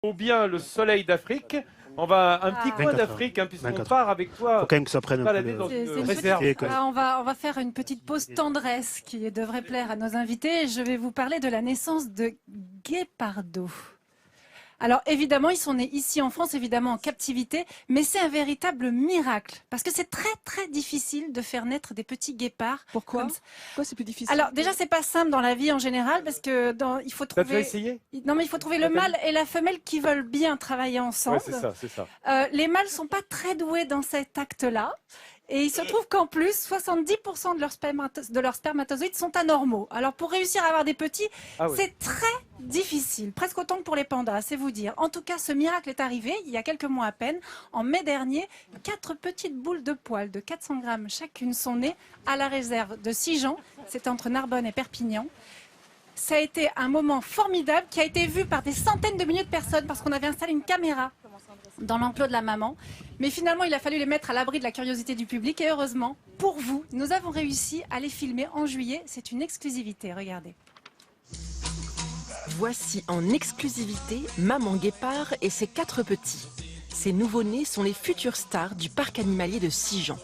ou bien le soleil d'Afrique. On va un petit coin d'Afrique, hein, puisqu'on part avec toi. Faut quand même que ça prenne un peu Dans de... une réserve. On va faire une petite pause tendresse qui devrait plaire à nos invités. Je vais vous parler de la naissance de Guépardo. Alors évidemment, ils sont nés ici en France, évidemment en captivité, mais c'est un véritable miracle parce que c'est très très difficile de faire naître des petits guépards. Pourquoi c'est plus difficile? Alors déjà, c'est pas simple dans la vie en général parce que il faut T'as déjà trouver. essayé? Non, mais il faut trouver le mâle et la femelle qui veulent bien travailler ensemble. Ouais, c'est ça. Les mâles sont pas très doués dans cet acte-là. Et il se trouve qu'en plus, 70% de leurs spermatozoïdes sont anormaux. Alors pour réussir à avoir des petits, c'est très difficile, presque autant que pour les pandas, c'est vous dire. En tout cas, ce miracle est arrivé il y a quelques mois à peine. En mai dernier, 4 petites boules de poils de 400 grammes chacune sont nées à la réserve de Sigean. C'est entre Narbonne et Perpignan. Ça a été un moment formidable qui a été vu par des centaines de milliers de personnes parce qu'on avait installé une caméra dans l'enclos de la maman. Mais finalement, il a fallu les mettre à l'abri de la curiosité du public. Et heureusement, pour vous, nous avons réussi à les filmer en juillet. C'est une exclusivité, regardez. Voici en exclusivité Maman Guépard et ses 4 petits. Ces nouveau-nés sont les futures stars du parc animalier de Sigean.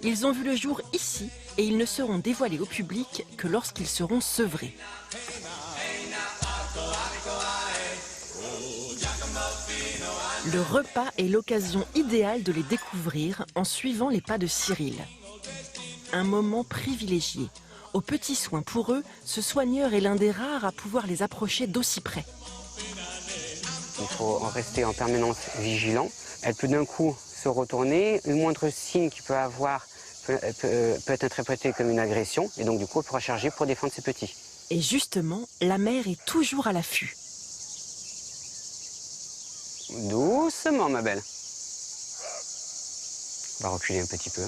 Ils ont vu le jour ici et ils ne seront dévoilés au public que lorsqu'ils seront sevrés. Le repas est l'occasion idéale de les découvrir en suivant les pas de Cyril. Un moment privilégié. Aux petits soins pour eux, ce soigneur est l'un des rares à pouvoir les approcher d'aussi près. Il faut en rester en permanence vigilant. Elle peut d'un coup se retourner. Le moindre signe qu'il peut avoir peut être interprété comme une agression. Et donc du coup, elle pourra charger pour défendre ses petits. Et justement, la mère est toujours à l'affût. Doucement, ma belle. On va reculer un petit peu.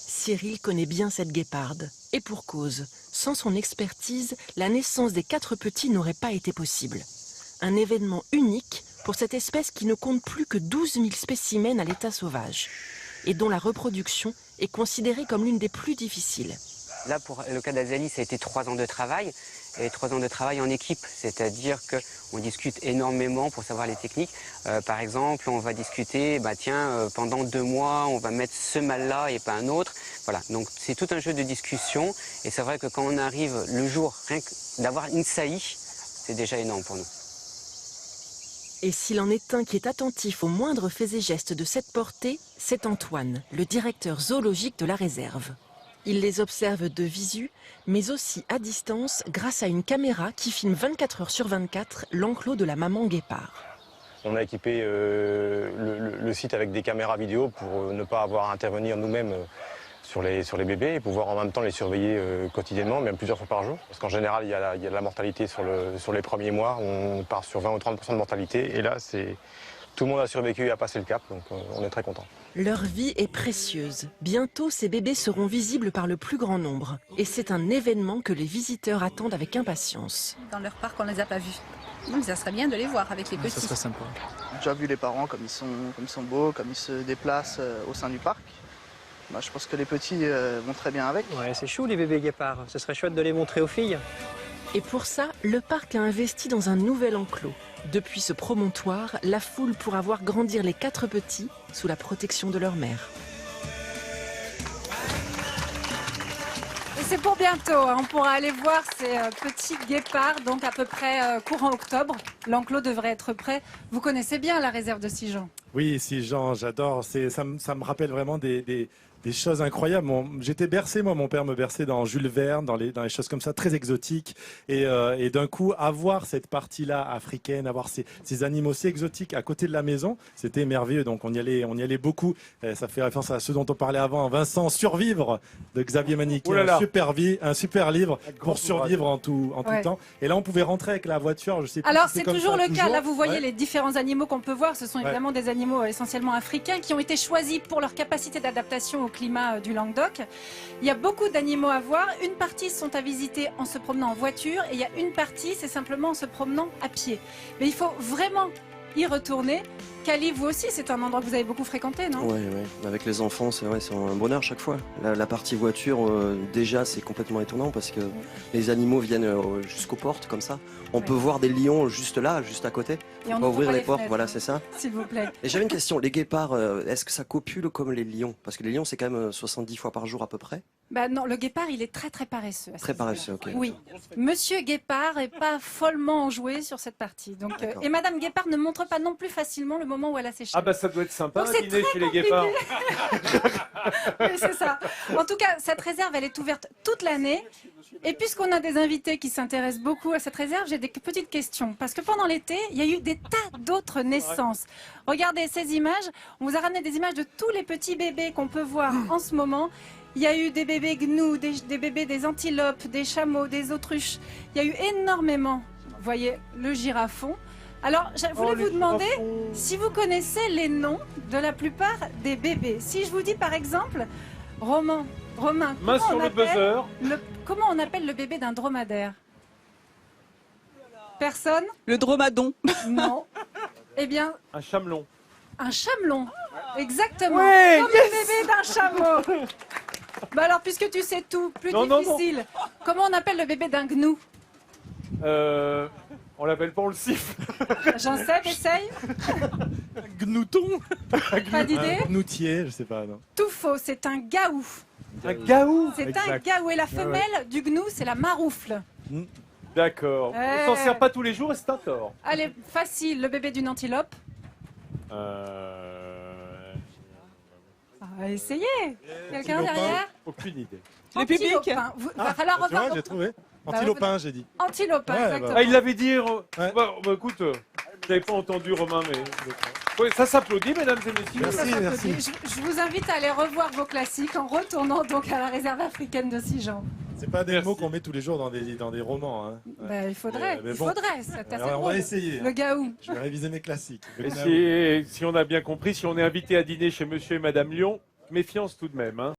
Cyril connaît bien cette guéparde. Et pour cause. Sans son expertise, la naissance des 4 petits n'aurait pas été possible. Un événement unique pour cette espèce qui ne compte plus que 12 000 spécimens à l'état sauvage. Et dont la reproduction est considérée comme l'une des plus difficiles. Là, pour le cas d'Azalie, ça a été 3 ans de travail. Et 3 ans de travail en équipe, c'est-à-dire qu'on discute énormément pour savoir les techniques. Par exemple, on va discuter, pendant 2 mois, on va mettre ce mâle-là et pas un autre. Voilà, donc c'est tout un jeu de discussion. Et c'est vrai que quand on arrive le jour, rien que d'avoir une saillie, c'est déjà énorme pour nous. Et s'il en est un qui est attentif aux moindres faits et gestes de cette portée, c'est Antoine, le directeur zoologique de la réserve. Il les observe de visu, mais aussi à distance grâce à une caméra qui filme 24 heures sur 24 l'enclos de la maman guépard. On a équipé le site avec des caméras vidéo pour ne pas avoir à intervenir nous-mêmes sur les bébés et pouvoir en même temps les surveiller quotidiennement, même plusieurs fois par jour. Parce qu'en général, il y a de la mortalité sur les premiers mois. On part sur 20 ou 30% de mortalité. Et là, tout le monde a survécu et a passé le cap, donc on est très content. Leur vie est précieuse. Bientôt, ces bébés seront visibles par le plus grand nombre. Et c'est un événement que les visiteurs attendent avec impatience. Dans leur parc, on ne les a pas vus. Mais ça serait bien de les voir avec les petits. Ça serait sympa. J'ai déjà vu les parents comme ils sont beaux, comme ils se déplacent au sein du parc. Je pense que les petits vont très bien avec. Ouais, c'est chou les bébés guépards. Ce serait chouette de les montrer aux filles. Et pour ça, le parc a investi dans un nouvel enclos. Depuis ce promontoire, la foule pourra voir grandir les 4 petits sous la protection de leur mère. Et c'est pour bientôt, hein. On pourra aller voir ces petits guépards, donc à peu près courant octobre. L'enclos devrait être prêt. Vous connaissez bien la réserve de Sigean? Oui, Sigean, j'adore. Ça me rappelle vraiment des choses incroyables. J'étais bercé, moi, mon père me berçait dans Jules Verne, dans les choses comme ça, très exotiques. Et d'un coup, avoir cette partie-là africaine, avoir ces animaux si exotiques à côté de la maison, c'était merveilleux. Donc on y allait beaucoup. Ça fait référence à ce dont on parlait avant, Vincent, Survivre, de Xavier Maniquet. Un super livre pour survivre en tout temps. Et là, on pouvait rentrer avec la voiture. Je sais plus Alors si c'est comme toujours ça, le cas. Là, vous voyez les différents animaux qu'on peut voir. Ce sont Ouais. évidemment des animaux essentiellement africains qui ont été choisis pour leur capacité d'adaptation au climat du Languedoc. Il y a beaucoup d'animaux à voir. Une partie sont à visiter en se promenant en voiture et il y a une partie, c'est simplement en se promenant à pied. Mais il faut vraiment y retourner. Cali, vous aussi, c'est un endroit que vous avez beaucoup fréquenté, non? Oui, avec les enfants, c'est vrai, c'est un bonheur chaque fois. La partie voiture, déjà, c'est complètement étonnant parce que les animaux viennent jusqu'aux portes, comme ça. On peut voir des lions juste là, juste à côté. Et on va ouvrir les portes, fenêtres, voilà, c'est ça. S'il vous plaît. Et j'avais une question, les guépards, est-ce que ça copule comme les lions? Parce que les lions, c'est quand même 70 fois par jour à peu près. Bah non, le guépard, il est très très paresseux. Très paresseux, ok. Oui, Monsieur Guépard est pas follement enjoué sur cette partie. Donc, et Madame Guépard ne montre pas non plus facilement le moment où elle a séché. Ah bah ça doit être sympa, Donc, un dîner chez les guépards. Oui, c'est ça. En tout cas, cette réserve, elle est ouverte toute l'année. Et puisqu'on a des invités qui s'intéressent beaucoup à cette réserve, j'ai des petites questions. Parce que pendant l'été, il y a eu des tas d'autres naissances. Regardez ces images. On vous a ramené des images de tous les petits bébés qu'on peut voir en ce moment. Il y a eu des bébés gnous, des bébés des antilopes, des chameaux, des autruches. Il y a eu énormément, vous voyez, le girafon. Alors, je voulais vous demander si vous connaissez les noms de la plupart des bébés. Si je vous dis par exemple, Romain, main sur le buzzer. Comment on appelle le bébé d'un dromadaire? Personne? Le dromadon. Non. Eh bien... Un chamelon. Un chamelon. Exactement. Ouais, comme le bébé d'un chameau. Bah alors, puisque tu sais tout, plus difficile. Comment on appelle le bébé d'un gnou? On l'appelle pas, on le siffle. J'en sais, essaye. Gnouton. Pas d'idée? Gnoutier, je sais pas. Non. Tout faux, c'est un gaou. Un gaou. C'est un gaou. Et la femelle du gnou, c'est la maroufle. D'accord. On s'en sert pas tous les jours et c'est un tort. Allez, facile, le bébé d'une antilope. Essayez. Quelqu'un derrière? Aucune idée. Le public. Va falloir Tu vois, revoir. j'ai trouvé. Antilopin, j'ai dit. Antilopin, Ouais, exactement. Ah, il l'avait dit. Bah, écoute, je n'avais pas entendu Romain, mais. Ouais, ça s'applaudit, mesdames et messieurs. Merci, merci. Je vous invite à aller revoir vos classiques en retournant donc à la réserve africaine de Sijan. C'est pas des mots qu'on met tous les jours dans des romans. Hein. Bah, il faudrait, mais bon. c'est assez Alors, on drôle. va essayer. Le gaou. Je vais réviser mes classiques. Et si on a bien compris, si on est invité à dîner chez Monsieur et Madame Lion, méfiance tout de même. Hein.